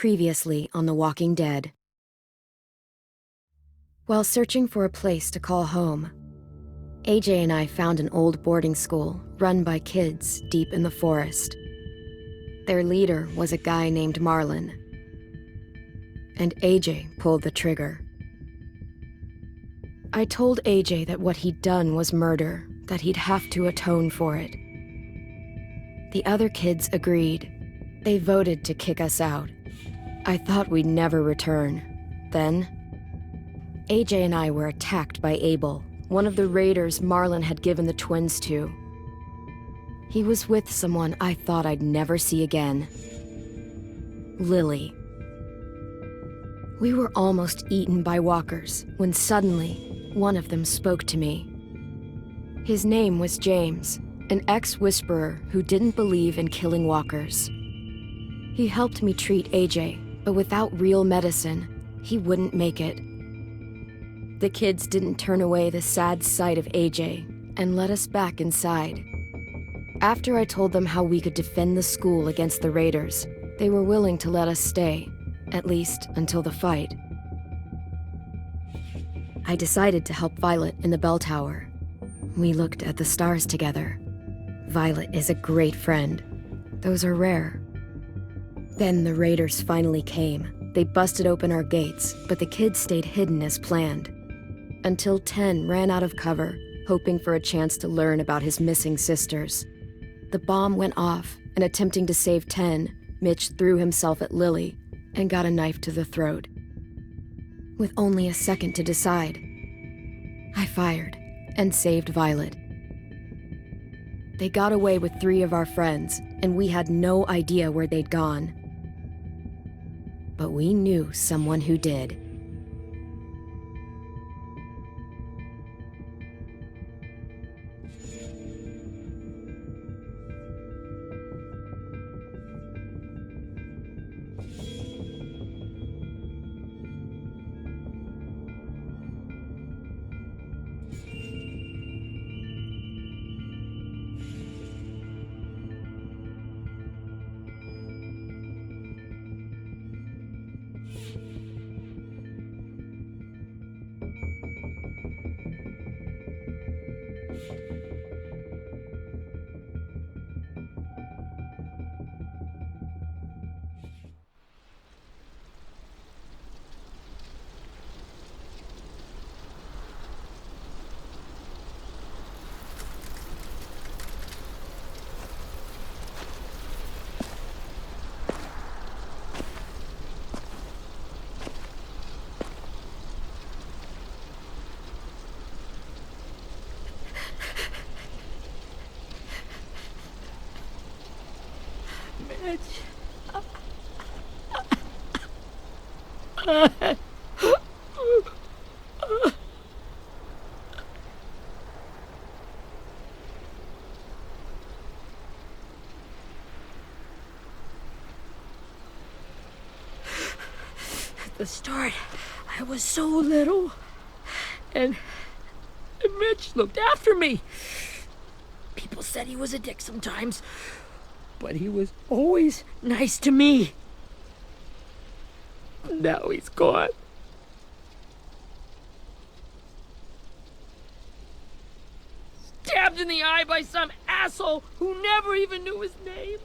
Previously on The Walking Dead. While searching for a place to call home, AJ and I found an old boarding school run by kids deep in the forest. Their leader was a guy named Marlon, and AJ pulled the trigger. I told AJ that what he'd done was murder, that he'd have to atone for it. The other kids agreed. They voted to kick us out. I thought we'd never return. Then, AJ and I were attacked by Abel, one of the raiders Marlon had given the twins to. He was with someone I thought I'd never see again. Lily. We were almost eaten by walkers when suddenly one of them spoke to me. His name was James, an ex-whisperer who didn't believe in killing walkers. He helped me treat AJ, but without real medicine, he wouldn't make it. The kids didn't turn away the sad sight of AJ and let us back inside. After I told them how we could defend the school against the raiders, they were willing to let us stay, at least until the fight. I decided to help Violet in the bell tower. We looked at the stars together. Violet is a great friend. Those are rare. Then the raiders finally came. They busted open our gates, but the kids stayed hidden as planned. Until Ten ran out of cover, hoping for a chance to learn about his missing sisters. The bomb went off, and attempting to save Ten, Mitch threw himself at Lily and got a knife to the throat. With only a second to decide, I fired and saved Violet. They got away with 3 of our friends, and we had no idea where they'd gone. But we knew someone who did. At the start, I was so little, and Mitch looked after me. People said he was a dick sometimes, but he was always nice to me. Now he's gone. Stabbed in the eye by some asshole who never even knew his name.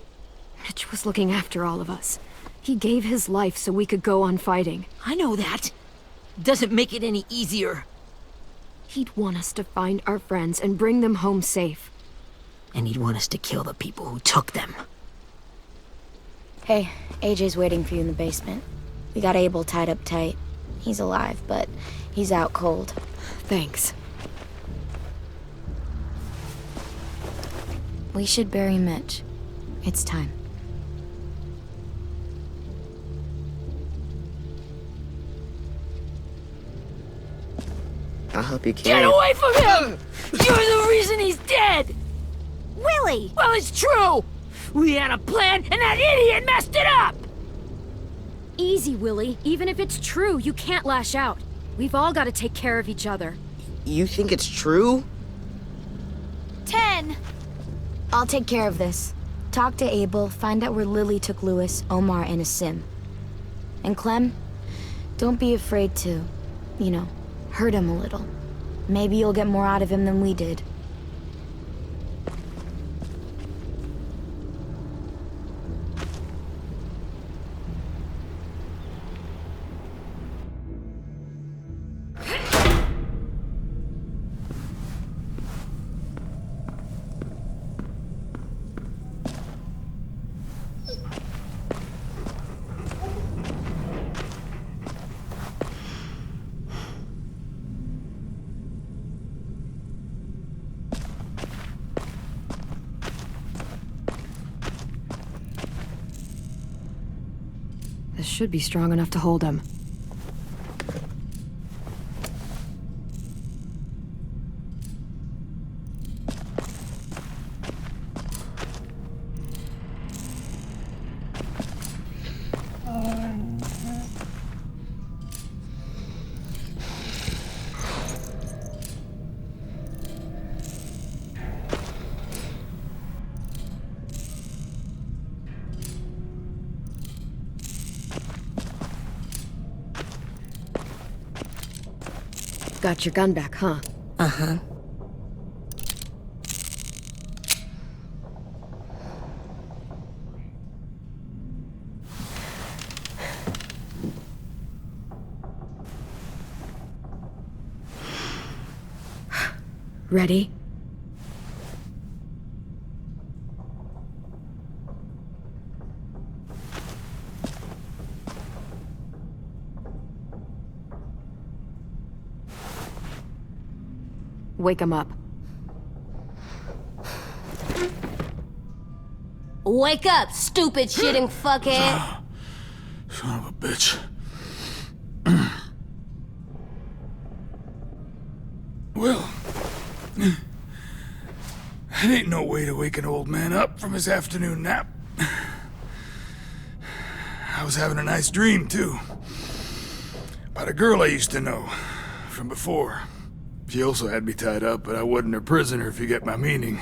Mitch was looking after all of us. He gave his life so we could go on fighting. I know that. Doesn't make it any easier. He'd want us to find our friends and bring them home safe. And he'd want us to kill the people who took them. Hey, AJ's waiting for you in the basement. We got Abel tied up tight. He's alive, but he's out cold. Thanks. We should bury Mitch. It's time. I'll help you carry. Get away from him! You're the reason he's dead! Willie! Well, it's true! We had a plan, and that idiot messed it up! Easy, Willie. Even if it's true, you can't lash out. We've all got to take care of each other. You think it's true? 10! I'll take care of this. Talk to Abel, find out where Lily took Lewis, Omar, and Asim. And Clem, don't be afraid to, hurt him a little. Maybe you'll get more out of him than we did. This should be strong enough to hold him. Got your gun back, huh? Uh-huh. Ready? Wake him up. Wake up, stupid shitting fuckhead! Son of a bitch. Well, it ain't no way to wake an old man up from his afternoon nap. I was having a nice dream, too. About a girl I used to know from before. She also had me tied up, but I wasn't her prisoner, if you get my meaning.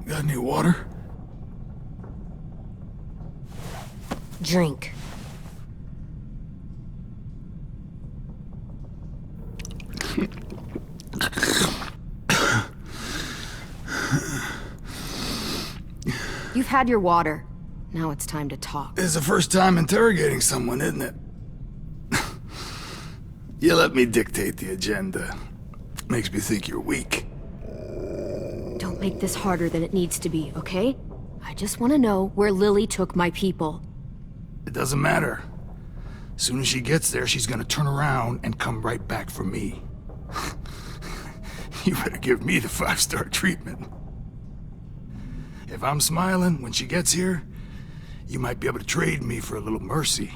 Got any water? Drink. You've had your water. Now it's time to talk. It's the first time interrogating someone, isn't it? You let me dictate the agenda. Makes me think you're weak. Don't make this harder than it needs to be, okay? I just want to know where Lily took my people. It doesn't matter. As soon as she gets there, she's gonna turn around and come right back for me. You better give me the 5-star treatment. If I'm smiling when she gets here, you might be able to trade me for a little mercy.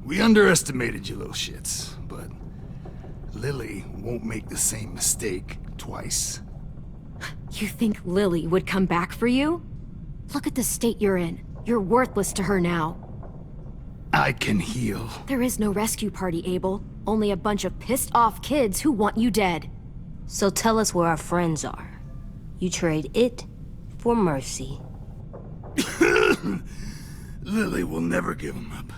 We underestimated you little shits, but Lily won't make the same mistake twice. You think Lily would come back for you? Look at the state you're in. You're worthless to her now. I can heal. There is no rescue party, Abel. Only a bunch of pissed-off kids who want you dead. So tell us where our friends are. You trade it for mercy. Lily will never give him up.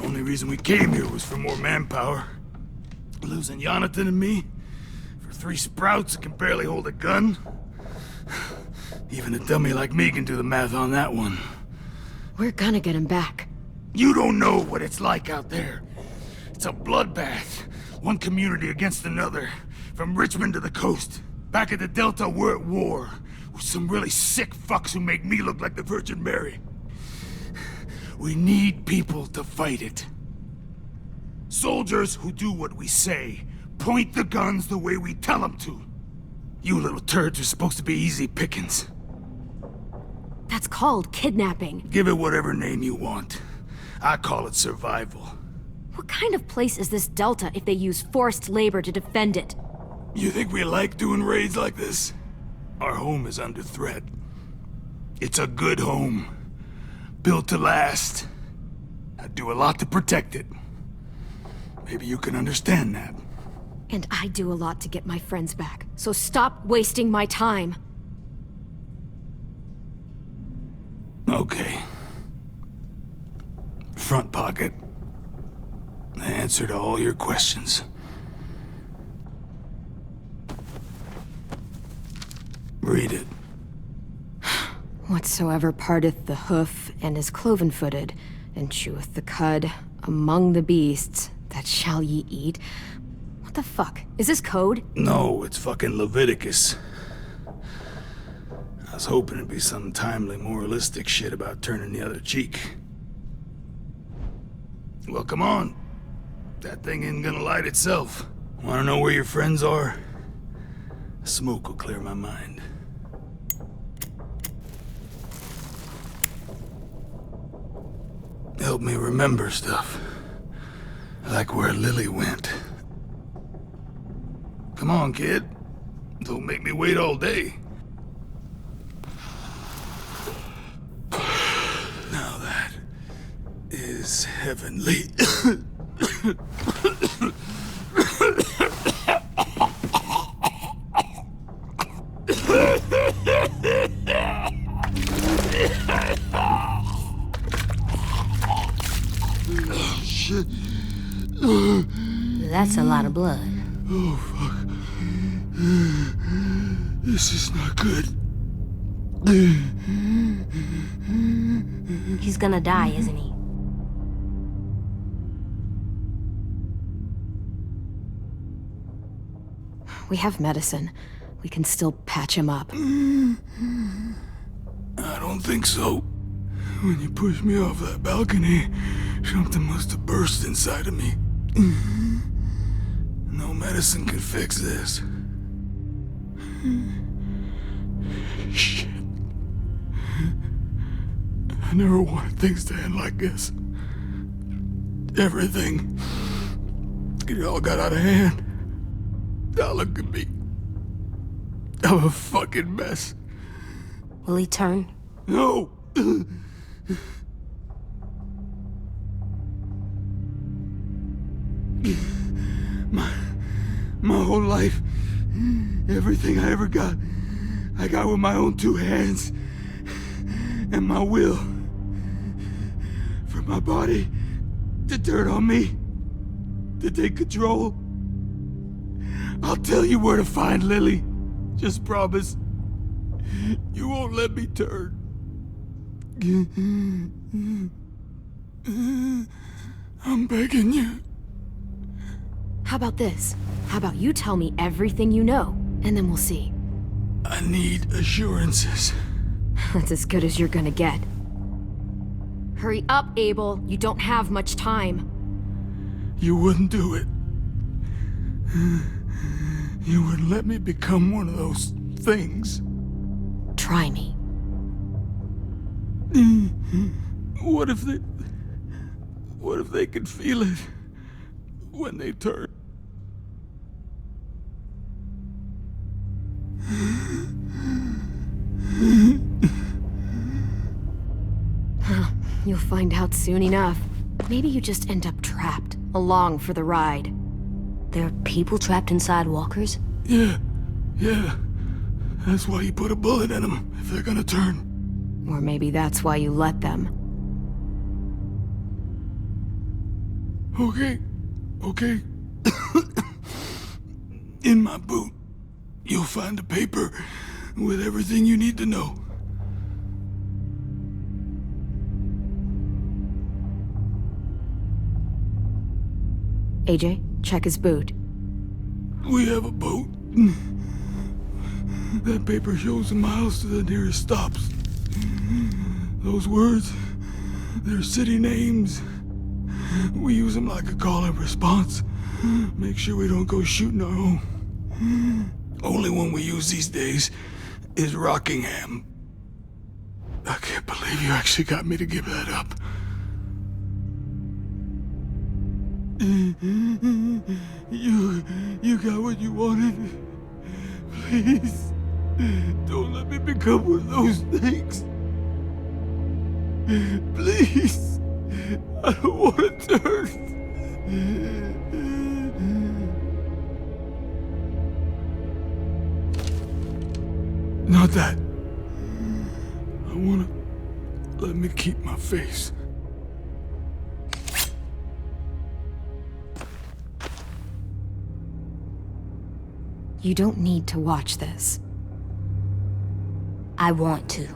Only reason we came here was for more manpower. Losing Jonathan and me for 3 sprouts that can barely hold a gun. Even a dummy like me can do the math on that one. We're gonna get him back. You don't know what it's like out there. It's a bloodbath. One community against another. From Richmond to the coast. Back at the Delta, we're at war. With some really sick fucks who make me look like the Virgin Mary. We need people to fight it. Soldiers who do what we say. Point the guns the way we tell them to. You little turds are supposed to be easy pickings. That's called kidnapping. Give it whatever name you want. I call it survival. What kind of place is this Delta if they use forced labor to defend it? You think we like doing raids like this? Our home is under threat. It's a good home. Built to last. I'd do a lot to protect it. Maybe you can understand that. And I do a lot to get my friends back, so stop wasting my time. Okay. Front pocket. The answer to all your questions. Read it. Whatsoever parteth the hoof and is cloven-footed, and cheweth the cud among the beasts, that shall ye eat. What the fuck? Is this code? No, it's fucking Leviticus. I was hoping it'd be some timely moralistic shit about turning the other cheek. Well, come on. That thing ain't gonna light itself. Wanna know where your friends are? Smoke will clear my mind. Help me remember stuff. Like where Lily went. Come on, kid. Don't make me wait all day. Now that is heavenly. Shit. That's a lot of blood. Oh, fuck. This is not good. He's gonna die, isn't he? We have medicine. We can still patch him up. I don't think so. When you pushed me off that balcony, something must have burst inside of me. No medicine could fix this. Shit. I never wanted things to end like this. Everything. It all got out of hand. Now look at me. I'm a fucking mess. Will he turn? No! My whole life, everything I ever got, I got with my own two hands and my will. For my body to turn on me, to take control. I'll tell you where to find Lily. Just promise you won't let me turn. I'm begging you. How about this? How about you tell me everything you know, and then we'll see. I need assurances. That's as good as you're gonna get. Hurry up, Abel. You don't have much time. You wouldn't do it. You wouldn't let me become one of those things. Try me. What if they could feel it when they turn? You'll find out soon enough. Maybe you just end up trapped, along for the ride. There are people trapped inside walkers? Yeah. That's why you put a bullet in them, if they're gonna turn. Or maybe that's why you let them. Okay. In my boot, you'll find a paper with everything you need to know. AJ, check his boot. We have a boat. That paper shows the miles to the nearest stops. Those words, they're city names. We use them like a call and response. Make sure we don't go shooting our own. Only one we use these days is Rockingham. I can't believe you actually got me to give that up. You got what you wanted. Please, don't let me become one of those things. Please, I don't want to turn. Not that. I want to let me keep my face. You don't need to watch this. I want to.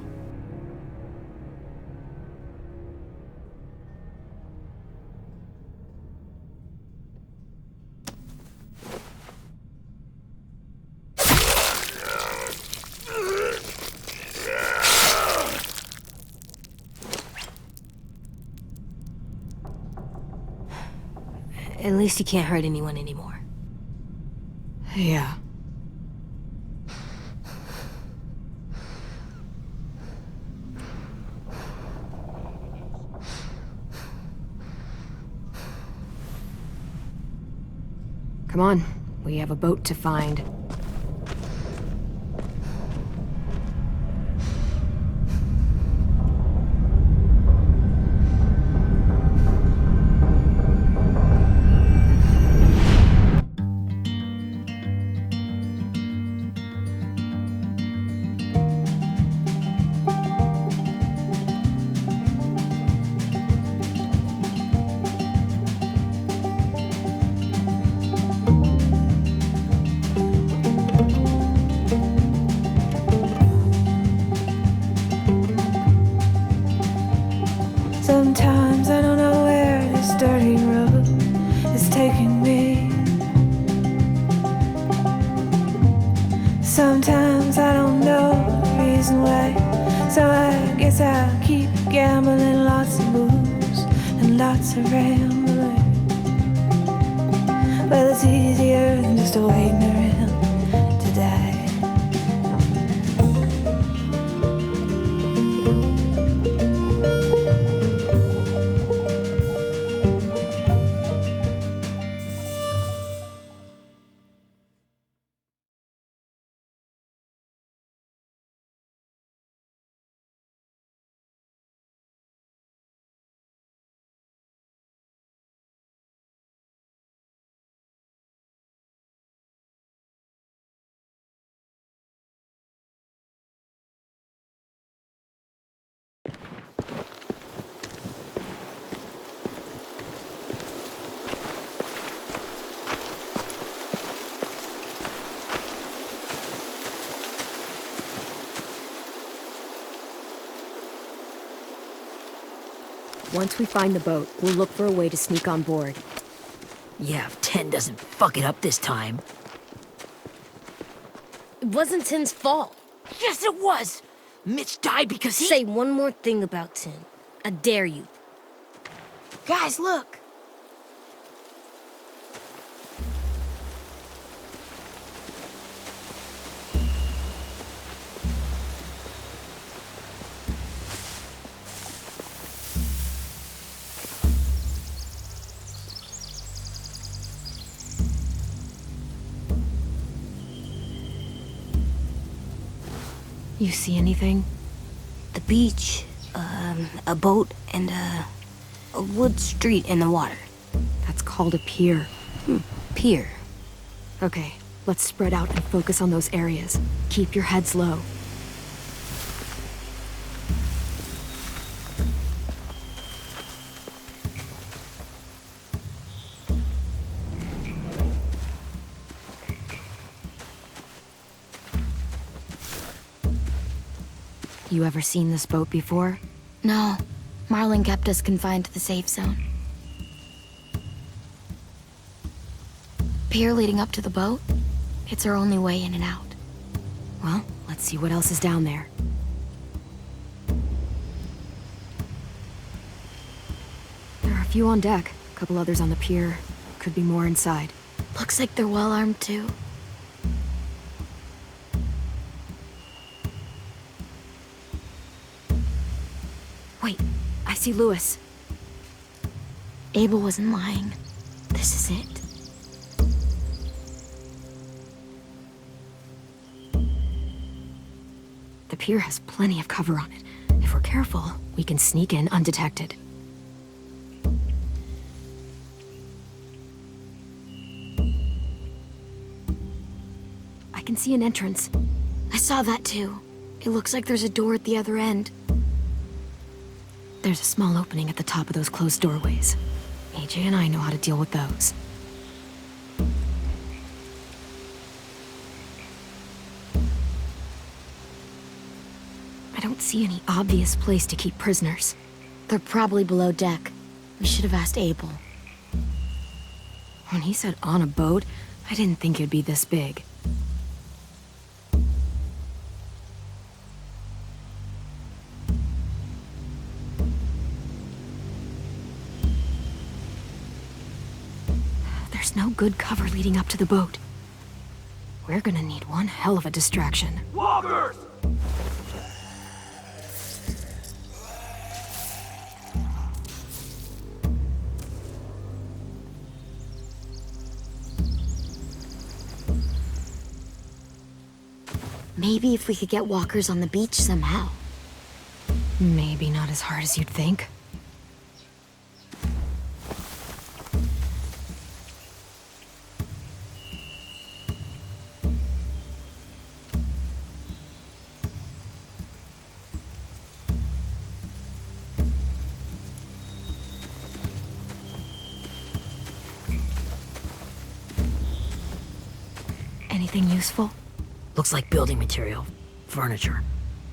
At least you can't hurt anyone anymore. Yeah. Come on, we have a boat to find. Sometimes I don't know where this dirty road is taking me. Sometimes I don't know the reason why. So I guess I'll keep gambling, lots of moves and lots of rambling. Well, it's easier than just waiting around to die. Once we find the boat, we'll look for a way to sneak on board. Yeah, if 10 doesn't fuck it up this time. It wasn't Tin's fault. Yes, it was! Mitch died because he... Say one more thing about Tin. I dare you. Guys, look! You see anything? The beach, a boat, and a wood street in the water. That's called a pier. Pier. Okay, let's spread out and focus on those areas. Keep your heads low. You ever seen this boat before? No, Marlin kept us confined to the safe zone. Pier leading up to the boat? It's our only way in and out. Well, let's see what else is down there. There are a few on deck, a couple others on the pier. Could be more inside. Looks like they're well armed too. Wait, I see Lewis. Abel wasn't lying. This is it. The pier has plenty of cover on it. If we're careful, we can sneak in undetected. I can see an entrance. I saw that too. It looks like there's a door at the other end. There's a small opening at the top of those closed doorways. AJ and I know how to deal with those. I don't see any obvious place to keep prisoners. They're probably below deck. We should have asked Abel. When he said on a boat, I didn't think it'd be this big. There's no good cover leading up to the boat. We're gonna need one hell of a distraction. Walkers! Maybe if we could get walkers on the beach somehow. Maybe not as hard as you'd think. Anything useful? Looks like building material. Furniture.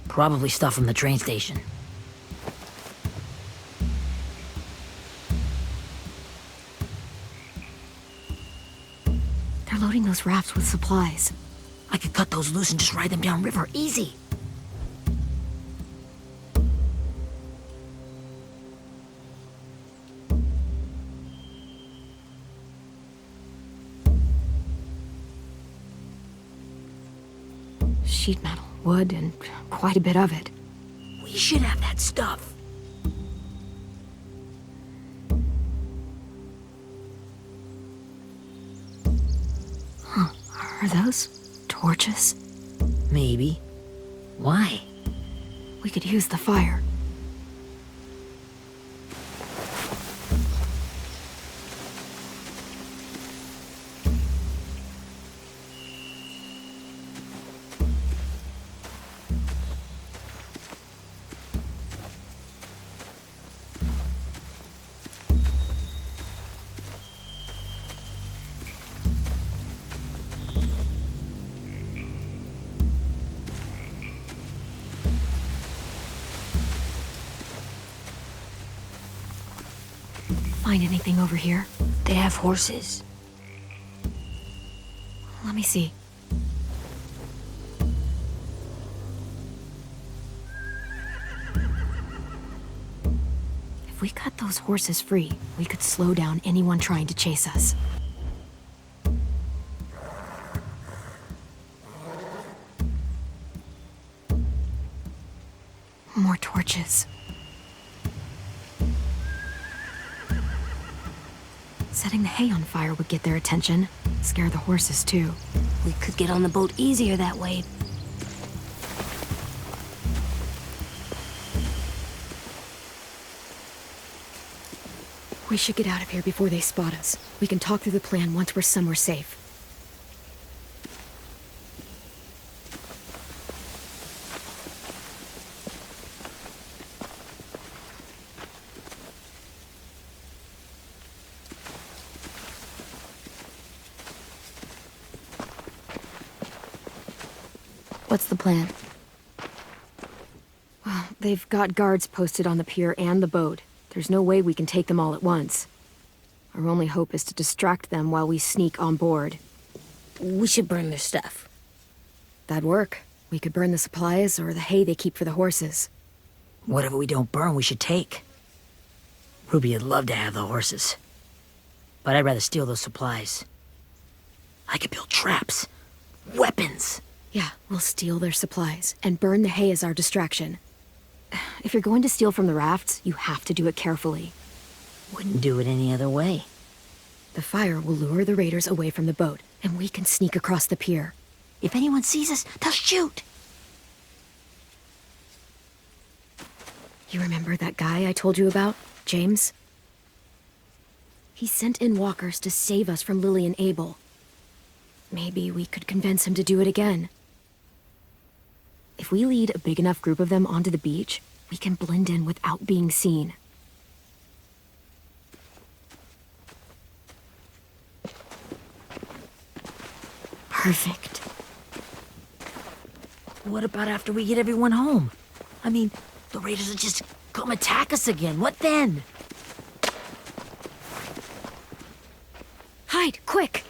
Probably stuff from the train station. They're loading those rafts with supplies. I could cut those loose and just ride them downriver. Easy. Sheet metal, wood, and quite a bit of it. We should have that stuff. Are those torches? Maybe. Why? We could use the fire. Find anything over here? They have horses. Let me see. If we cut those horses free, we could slow down anyone trying to chase us. More torches. Setting the hay on fire would get their attention. Scare the horses, too. We could get on the boat easier that way. We should get out of here before they spot us. We can talk through the plan once we're somewhere safe. What's the plan? Well, they've got guards posted on the pier and the boat. There's no way we can take them all at once. Our only hope is to distract them while we sneak on board. We should burn their stuff. That'd work. We could burn the supplies or the hay they keep for the horses. Whatever we don't burn, we should take. Ruby would love to have the horses. But I'd rather steal those supplies. I could build traps. Weapons. Yeah, we'll steal their supplies and burn the hay as our distraction. If you're going to steal from the rafts, you have to do it carefully. Wouldn't do it any other way. The fire will lure the raiders away from the boat, and we can sneak across the pier. If anyone sees us, they'll shoot. You remember that guy I told you about, James? He sent in walkers to save us from Lily and Abel. Maybe we could convince him to do it again. If we lead a big enough group of them onto the beach, We can blend in without being seen. Perfect. What about after we get everyone home? I mean, the raiders will just come attack us again. What then? Hide, quick!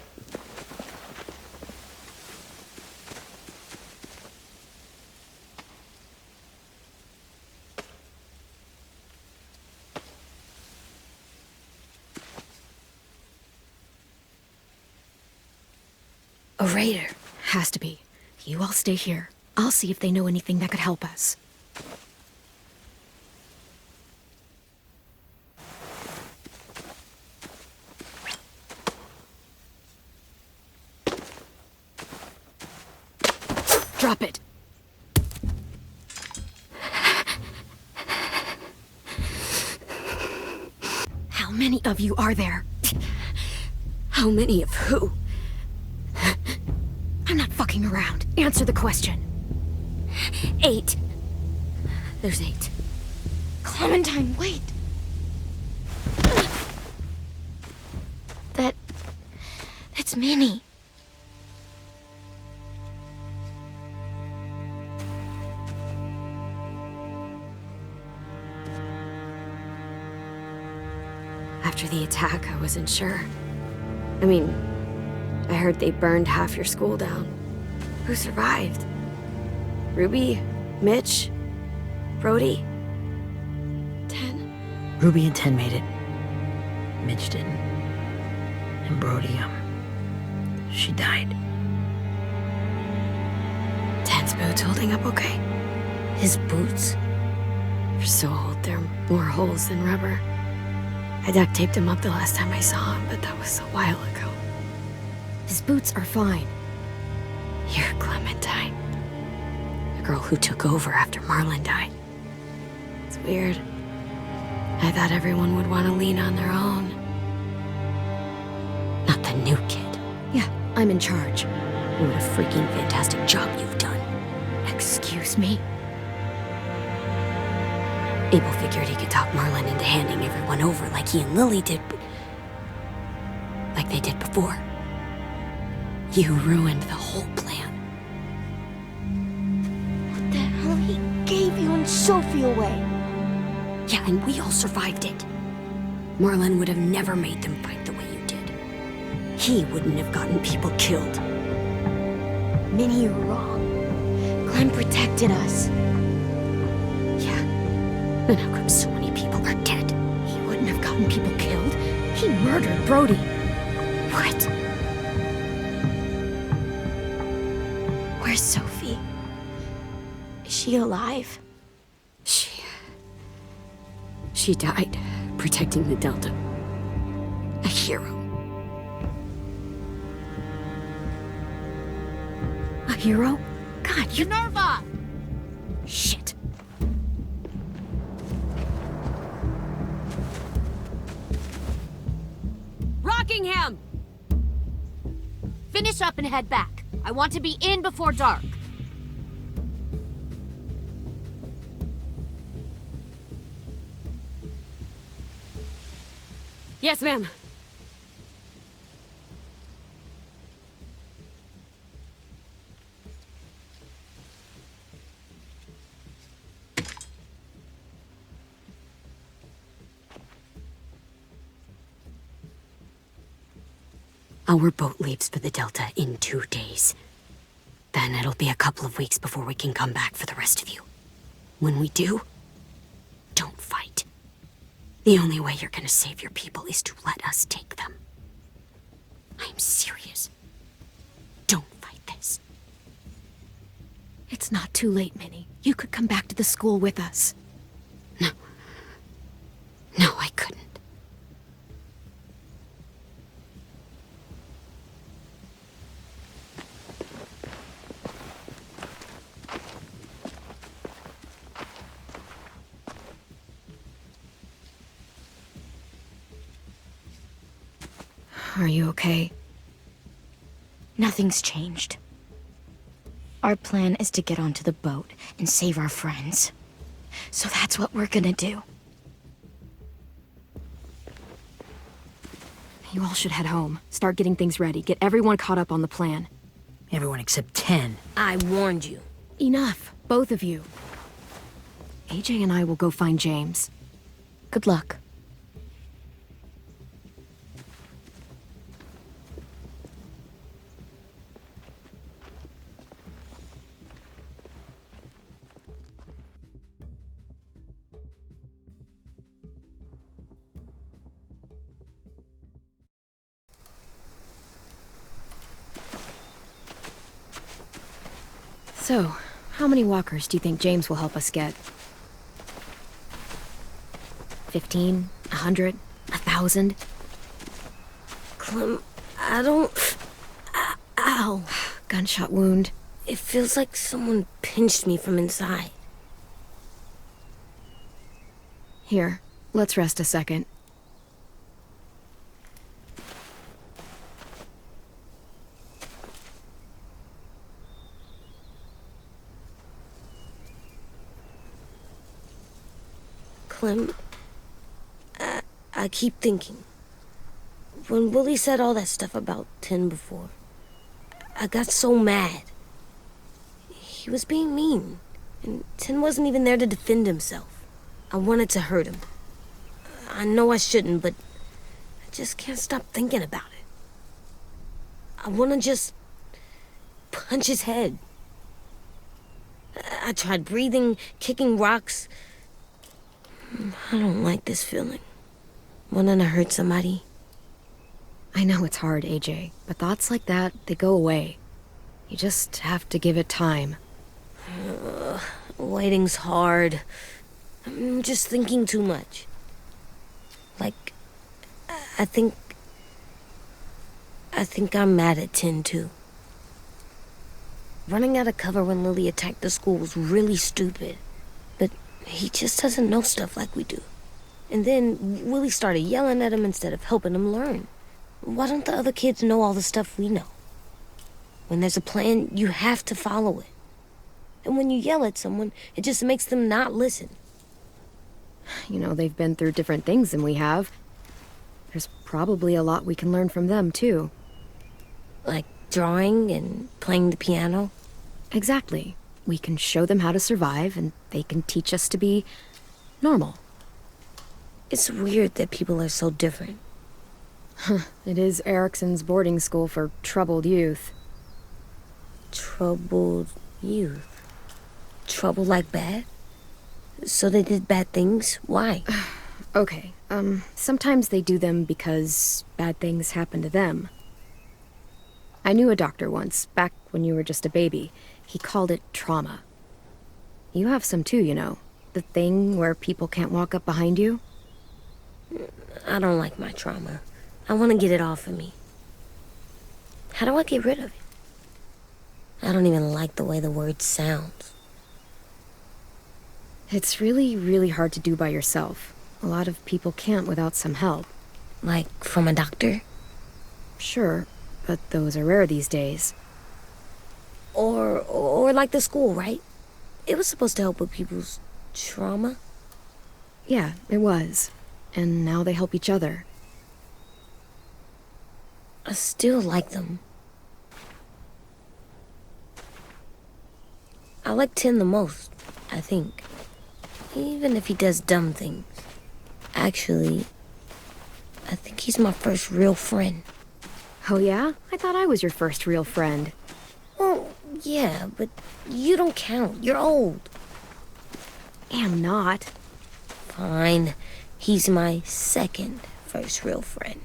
A raider. Has to be. You all stay here. I'll see if they know anything that could help us. Drop it. How many of you are there? How many of who? I'm not fucking around. Answer the question. 8. There's 8. Clementine, wait. That's Minnie. After the attack, I wasn't sure. I mean, I heard they burned half your school down. Who survived? Ruby? Mitch? Brody? 10? Ruby and 10 made it. Mitch didn't. And Brody, she died. 10's boots holding up okay? His boots? They're so old, there are more holes than rubber. I duct taped him up the last time I saw him, but that was a while ago. His boots are fine. You're Clementine. The girl who took over after Marlon died. It's weird. I thought everyone would want to lean on their own. Not the new kid. Yeah, I'm in charge. What a freaking fantastic job you've done. Excuse me? Abel figured he could talk Marlon into handing everyone over like he and Lily did, but... like they did before. You ruined the whole plan. What the hell? He gave you and Sophie away. Yeah, and we all survived it. Marlon would have never made them fight the way you did. He wouldn't have gotten people killed. Minnie, you're wrong. Clem protected us. Yeah. And how come so many people are dead? He wouldn't have gotten people killed. He murdered Brody. What? Where's Sophie? Is she alive? She died protecting the Delta. A hero. A hero? God, you... Minerva! Shit. Rockingham! Finish up and head back. I want to be in before dark. Yes, ma'am. Our boat leaves for the Delta in 2 days. Then it'll be a couple of weeks before we can come back for the rest of you. When we do, don't fight. The only way you're gonna save your people is to let us take them. I'm serious. Don't fight this. It's not too late, Minnie. You could come back to the school with us. No. No, I couldn't. Are you okay? Nothing's changed. Our plan is to get onto the boat and save our friends. So that's what we're gonna do. You all should head home. Start getting things ready. Get everyone caught up on the plan. Everyone except 10. I warned you. Enough, both of you. AJ and I will go find James. Good luck. So, how many walkers do you think James will help us get? 15? 100? 1,000? Clem, I don't... Ow. Gunshot wound. It feels like someone pinched me from inside. Here, let's rest a second. Clem, I keep thinking. When Willie said all that stuff about 10 before, I got so mad. He was being mean, and 10 wasn't even there to defend himself. I wanted to hurt him. I know I shouldn't, but I just can't stop thinking about it. I want to just punch his head. I tried breathing, kicking rocks. I don't like this feeling. Wanting to hurt somebody. I know it's hard, AJ, but thoughts like that, they go away. You just have to give it time. Waiting's hard. I'm just thinking too much. Like, I think I'm mad at 10 too. Running out of cover when Lily attacked the school was really stupid. But he just doesn't know stuff like we do. And then Willie started yelling at him instead of helping him learn. Why don't the other kids know all the stuff we know? When there's a plan, you have to follow it. And when you yell at someone, it just makes them not listen. You know, they've been through different things than we have. There's probably a lot we can learn from them, too. Like drawing and playing the piano. Exactly. We can show them how to survive, and they can teach us to be normal. It's weird that people are so different. It is Erickson's boarding school for troubled youth. Troubled youth? Trouble like bad? So they did bad things? Why? Okay, sometimes they do them because bad things happen to them. I knew a doctor once, back when you were just a baby. He called it trauma. You have some too, you know. The thing where people can't walk up behind you. I don't like my trauma. I want to get it off of me. How do I get rid of it? I don't even like the way the word sounds. It's really, really hard to do by yourself. A lot of people can't without some help. Like from a doctor? Sure, but those are rare these days. Or like the school, right? It was supposed to help with people's trauma. Yeah, it was. And now they help each other. I still like them. I like 10 the most, I think. Even if he does dumb things. Actually, I think he's my first real friend. Oh yeah? I thought I was your first real friend. Well, yeah, but you don't count. You're old. Am not. Fine. He's my second first real friend.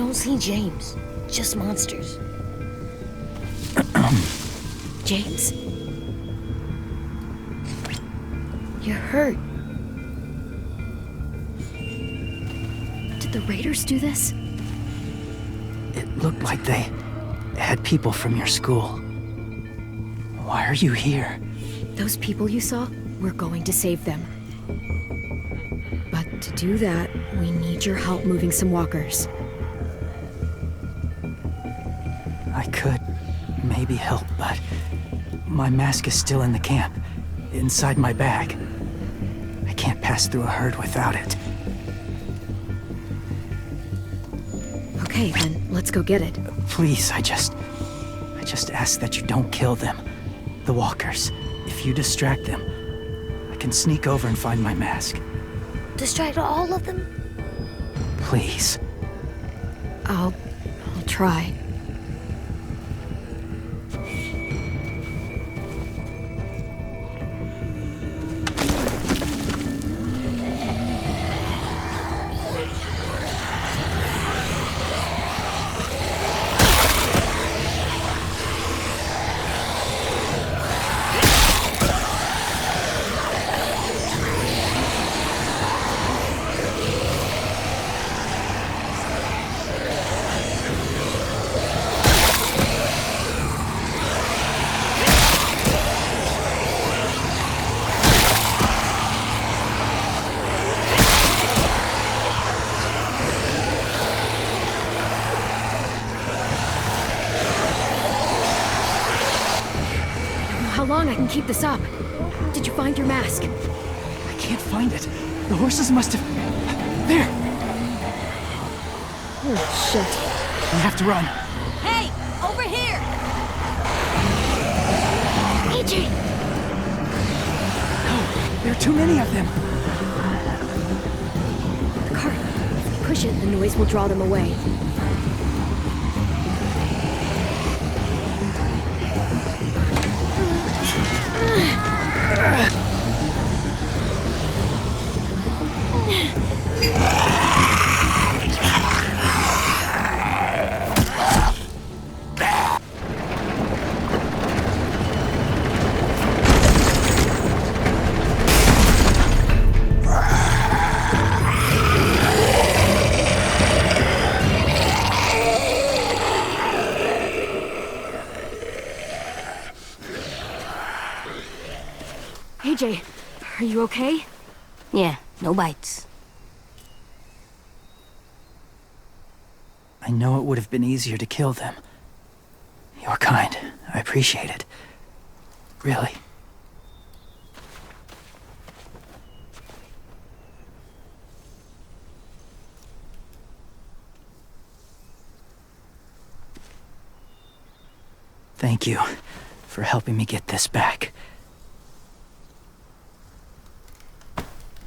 don't see James. Just monsters. James? You're hurt. Did the raiders do this? It looked like they had people from your school. Why are you here? Those people you saw, we're going to save them. But to do that, we need your help moving some walkers. I could maybe help, but my mask is still in the camp, inside my bag. I can't pass through a herd without it. Okay, then let's go get it. Please, I just ask that you don't kill them. The walkers. If you distract them, I can sneak over and find my mask. Distract all of them? Please. I'll try. How long I can keep this up? Did you find your mask? I can't find it. The horses must have... There! Oh, shit. We have to run. Hey, over here! AJ! No, there are too many of them. The cart. If we push it, the noise will draw them away. AJ, are you okay? Yeah, no bites. I know it would have been easier to kill them. You're kind. I appreciate it. Really. Thank you for helping me get this back.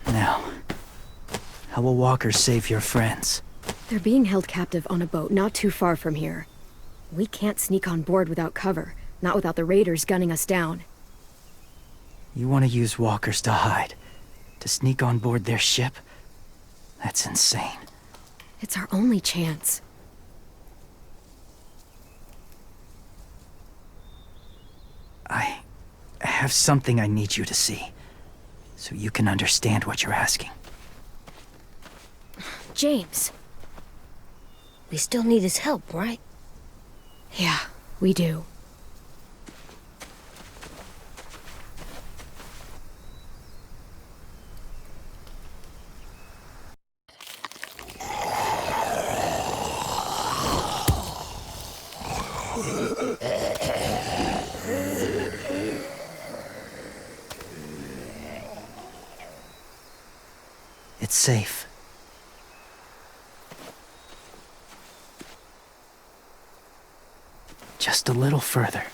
Now, how will walkers save your friends? They're being held captive on a boat not too far from here. We can't sneak on board without cover, not without the raiders gunning us down. You want to use walkers to hide? To sneak on board their ship? That's insane. It's our only chance. I have something I need you to see, so you can understand what you're asking. James. We still need his help, right? Yeah, we do. It's safe. Just a little further.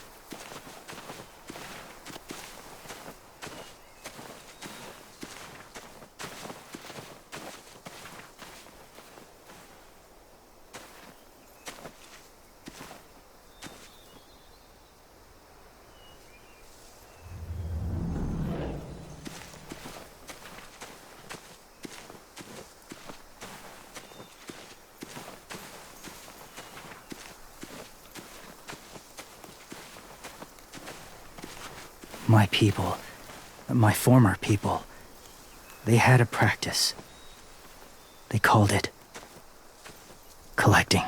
My people, my former people, they had a practice. They called it collecting.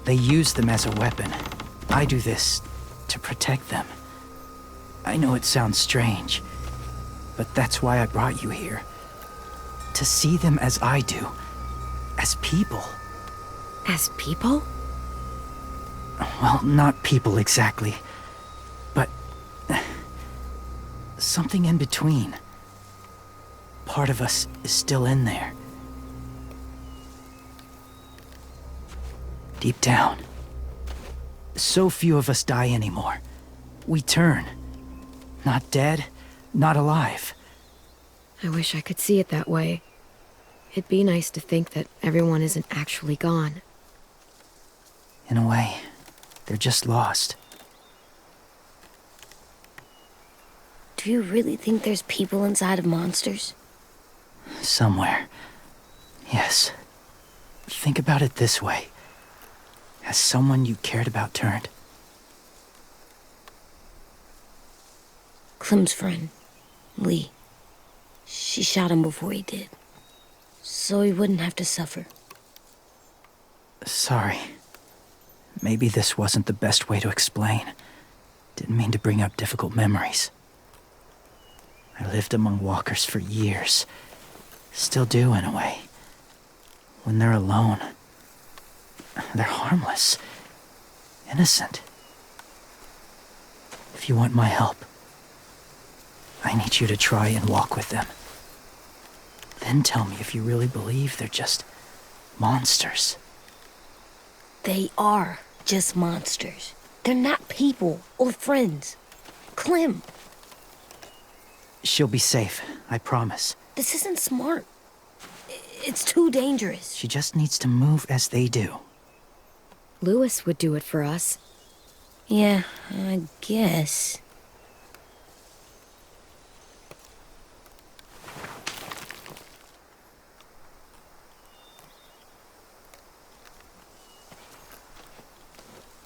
They use them as a weapon. I do this to protect them. I know it sounds strange, but that's why I brought you here. To see them as I do. As people. As people? Well, not people exactly, but something in between. Part of us is still in there. Deep down. So few of us die anymore. We turn. Not dead, not alive. I wish I could see it that way. It'd be nice to think that everyone isn't actually gone. In a way, they're just lost. Do you really think there's people inside of monsters? Somewhere. Yes. Think about it this way. Has someone you cared about turned? Clem's friend, Lee. She shot him before he did. So he wouldn't have to suffer. Sorry. Maybe this wasn't the best way to explain. Didn't mean to bring up difficult memories. I lived among walkers for years. Still do, in a way. When they're alone, they're harmless. Innocent. If you want my help, I need you to try and walk with them. Then tell me if you really believe they're just monsters. They are just monsters. They're not people or friends. Clem, She'll be safe, I promise. this isn't smart. It's too dangerous. She just needs to move as they do. Lewis would do it for us. Yeah, I guess.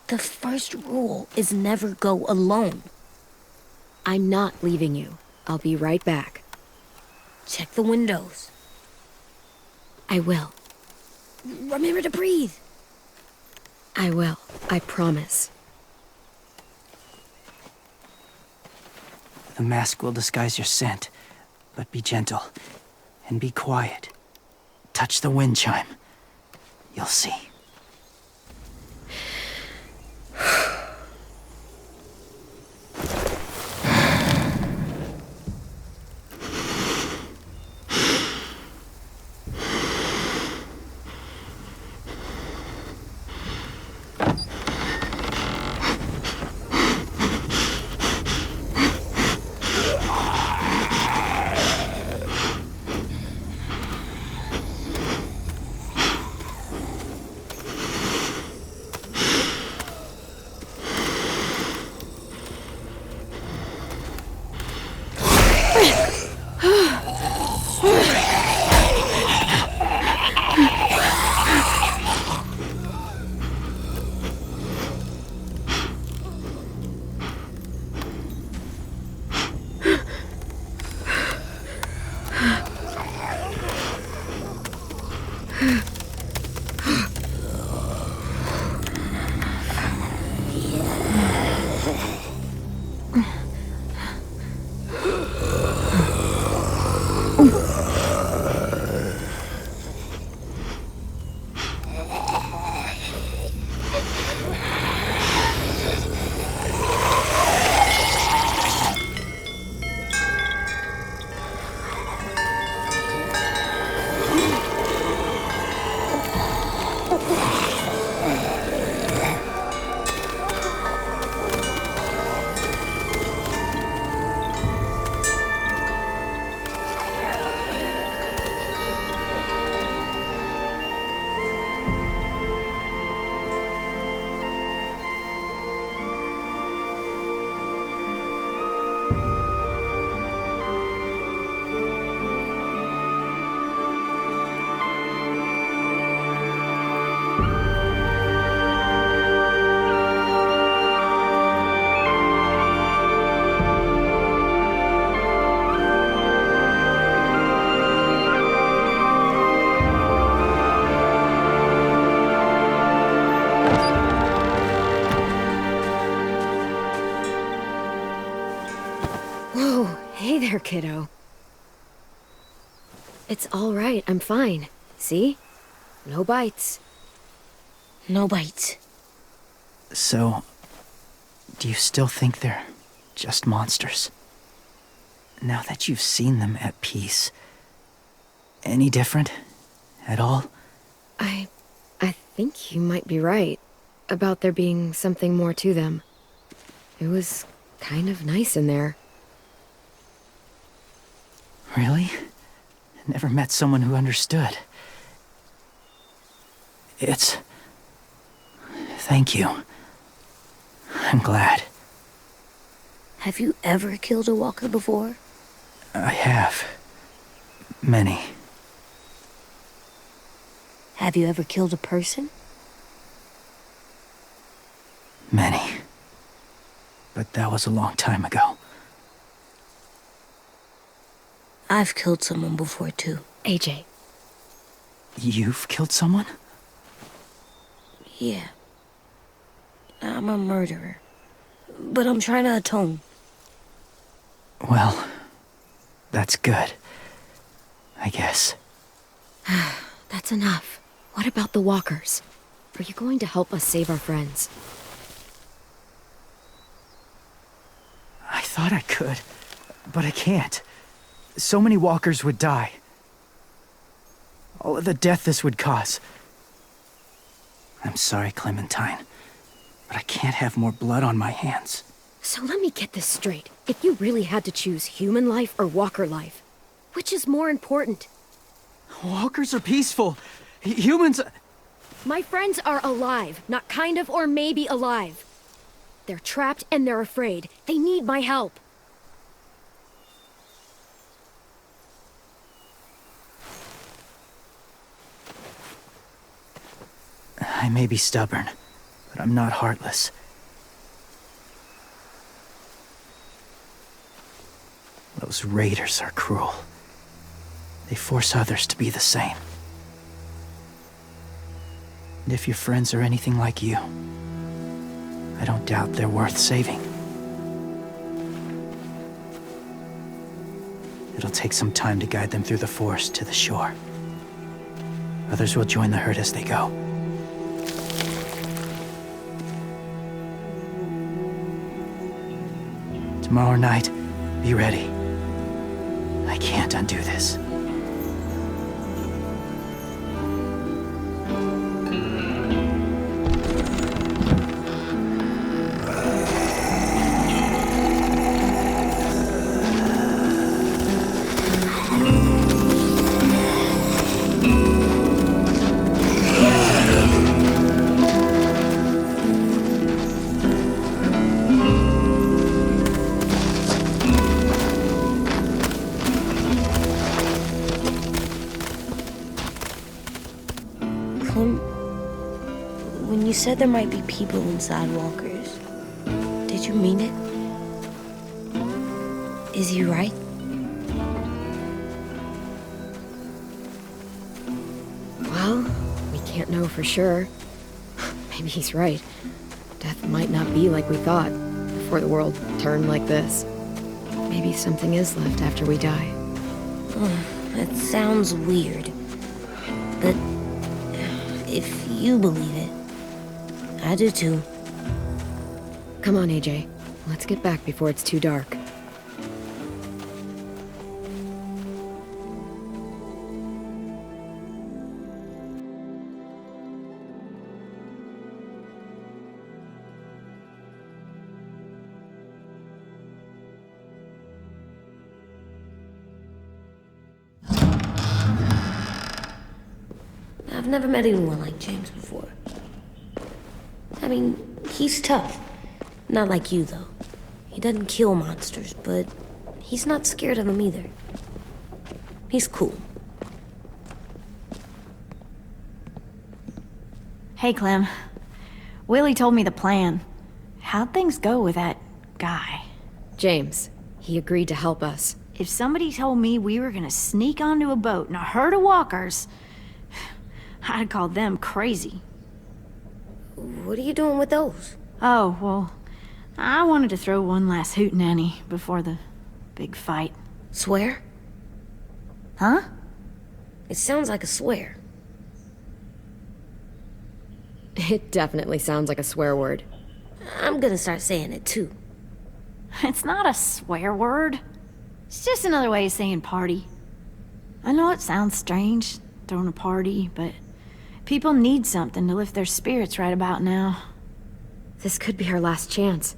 The first rule is never go alone. I'm not leaving you. I'll be right back. Check the windows. I will. Remember to breathe. I will. I promise. The mask will disguise your scent, but be gentle and be quiet. Touch the wind chime. You'll see. there, kiddo. It's all right. I'm fine. See? No bites. No bites. So, do you still think they're just monsters? Now that you've seen them at peace, any different at all? I think you might be right about there being something more to them. It was kind of nice in there. Really? Never met someone who understood. Thank you. I'm glad. Have you ever killed a walker before? I have. Many. Have you ever killed a person? Many. But that was a long time ago. I've killed someone before, too. AJ. You've killed someone? Yeah. I'm a murderer. But I'm trying to atone. Well, that's good. I guess. That's enough. What about the walkers? Are you going to help us save our friends? I thought I could, but I can't. So many walkers would die. All of the death this would cause. I'm sorry, Clementine, but I can't have more blood on my hands. So let me get this straight. If you really had to choose human life or walker life, which is more important? Walkers are peaceful. Humans... My friends are alive, not kind of or maybe alive. They're trapped and they're afraid. They need my help. I may be stubborn, but I'm not heartless. Those raiders are cruel. They force others to be the same. And if your friends are anything like you, I don't doubt they're worth saving. It'll take some time to guide them through the forest to the shore. Others will join the herd as they go. Tomorrow night, be ready. I can't undo this. Clem, when you said there might be people inside walkers, did you mean it? Is he right? Well, we can't know for sure. Maybe he's right. Death might not be like we thought before the world turned like this. Maybe something is left after we die. That sounds weird. But if you believe it, I do too. Come on, AJ. Let's get back before it's too dark. I've never met anyone like James before. I mean, he's tough. Not like you, though. He doesn't kill monsters, but he's not scared of them either. He's cool. Hey, Clem. Willie told me the plan. How'd things go with that guy? James, he agreed to help us. If somebody told me we were gonna sneak onto a boat in a herd of walkers, I'd call them crazy. What are you doing with those? Oh, well, I wanted to throw one last hootenanny before the big fight. Swear? Huh? It sounds like a swear. It definitely sounds like a swear word. I'm gonna start saying it too. It's not a swear word. It's just another way of saying party. I know it sounds strange, throwing a party, but people need something to lift their spirits right about now. This could be our last chance.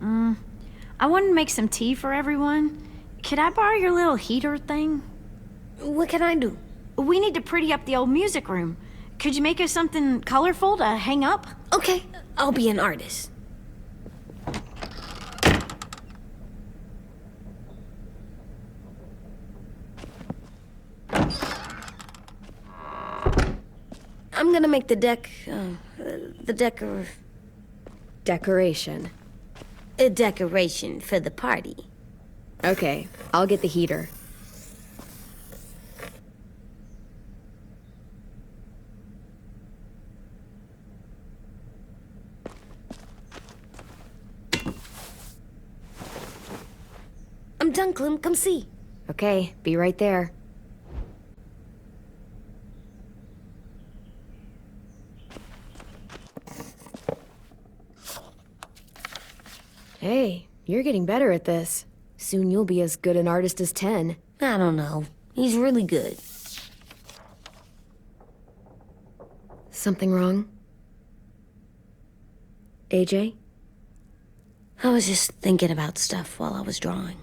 I wanted to make some tea for everyone. Could I borrow your little heater thing? What can I do? We need to pretty up the old music room. Could you make us something colorful to hang up? Okay, I'll be an artist. I'm gonna make the Decoration. a decoration for the party. Okay, I'll get the heater. I'm done, Clem. Come see. Okay, be right there. Hey, you're getting better at this. Soon you'll be as good an artist as 10. I don't know. He's really good. Something wrong? AJ? I was just thinking about stuff while I was drawing.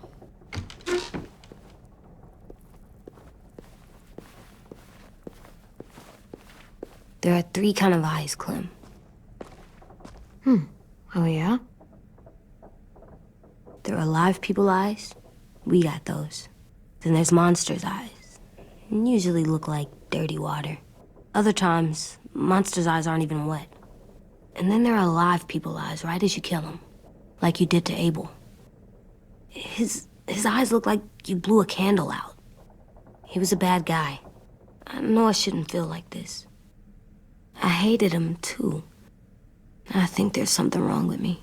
There are 3 kind of eyes, Clem. Oh yeah? There are live people eyes. We got those. Then there's monsters' eyes. Usually look like dirty water. Other times, monsters' eyes aren't even wet. And then there are live people eyes right as you kill them. Like you did to Abel. His eyes look like you blew a candle out. He was a bad guy. I know I shouldn't feel like this. I hated him, too. I think there's something wrong with me.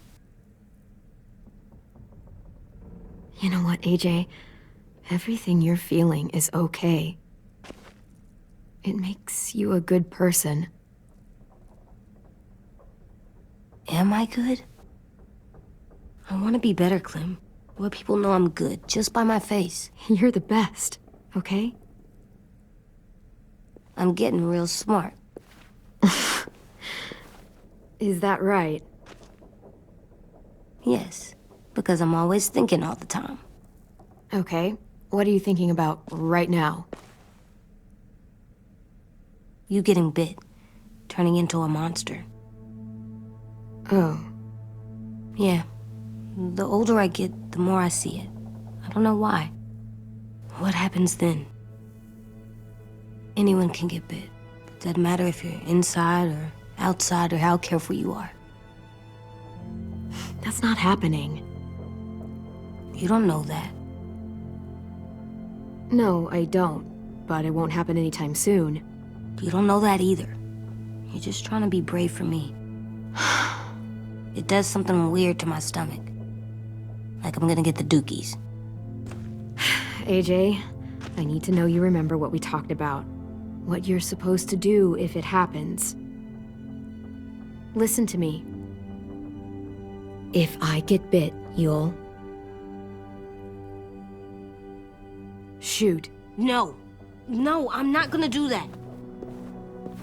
You know what, AJ? Everything you're feeling is okay. It makes you a good person. Am I good? I want to be better, Clem. Where people know I'm good, just by my face. You're the best, okay? I'm getting real smart. Is that right? Yes, because I'm always thinking all the time. Okay, what are you thinking about right now? You getting bit, turning into a monster. Oh, Yeah. The older I get, the more I see it. I don't know why. What happens then? Anyone can get bit. Doesn't matter if you're inside or outside or how careful you are. that's not happening. You don't know that. No, I don't. But it won't happen anytime soon. You don't know that either. You're just trying to be brave for me. It does something weird to my stomach. Like I'm gonna get the dookies. AJ, I need to know you remember what we talked about. What you're supposed to do if it happens. Listen to me. If I get bit, you'll... shoot. No. No, I'm not gonna do that.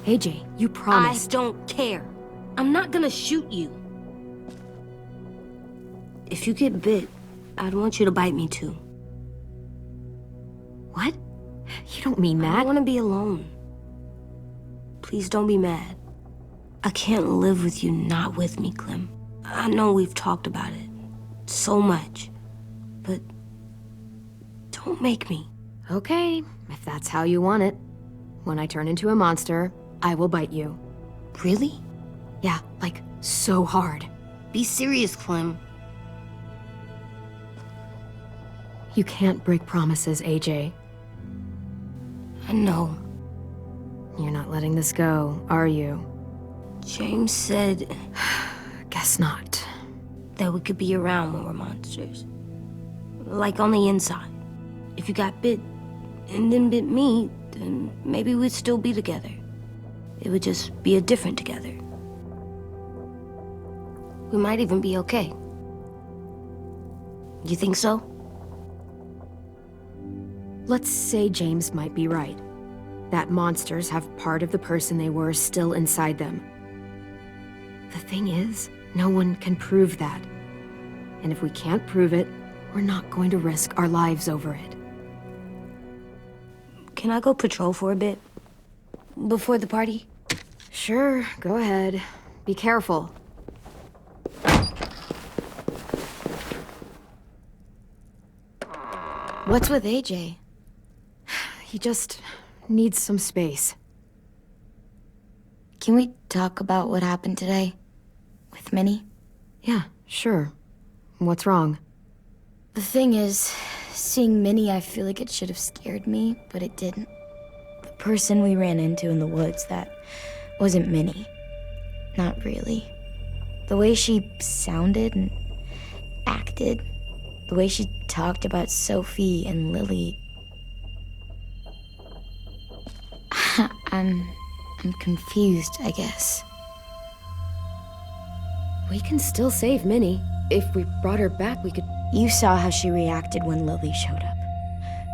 AJ, you promised. I don't care. I'm not gonna shoot you. If you get bit, I'd want you to bite me too. What? You don't mean I that. want to be alone. Please don't be mad. I can't live with you not with me, Clem. I know we've talked about it so much, but don't make me. Okay, if that's how you want it. When I turn into a monster, I will bite you. Really? Yeah, like so hard. Be serious, Clem. You can't break promises, AJ. I know. You're not letting this go, are you? James said Guess not. that we could be around when we're monsters. Like on the inside. if you got bit and then bit me, then maybe we'd still be together. It would just be a different together. We might even be okay. You think so? Let's say James might be right. That monsters have part of the person they were still inside them. The thing is, no one can prove that. And if we can't prove it, we're not going to risk our lives over it. Can I go patrol for a bit? Before the party? Sure, go ahead. Be careful. What's with AJ? He just needs some space. Can we talk about what happened today? With Minnie? Yeah, sure. What's wrong? The thing is, seeing Minnie, I feel like it should have scared me, but it didn't. The person we ran into in the woods, that wasn't Minnie. Not really. The way she sounded and acted, the way she talked about Sophie and Lily. I'm confused, I guess. We can still save Minnie. If we brought her back, we could... You saw how she reacted when Lily showed up.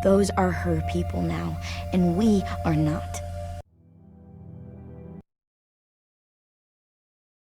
Those are her people now, and we are not.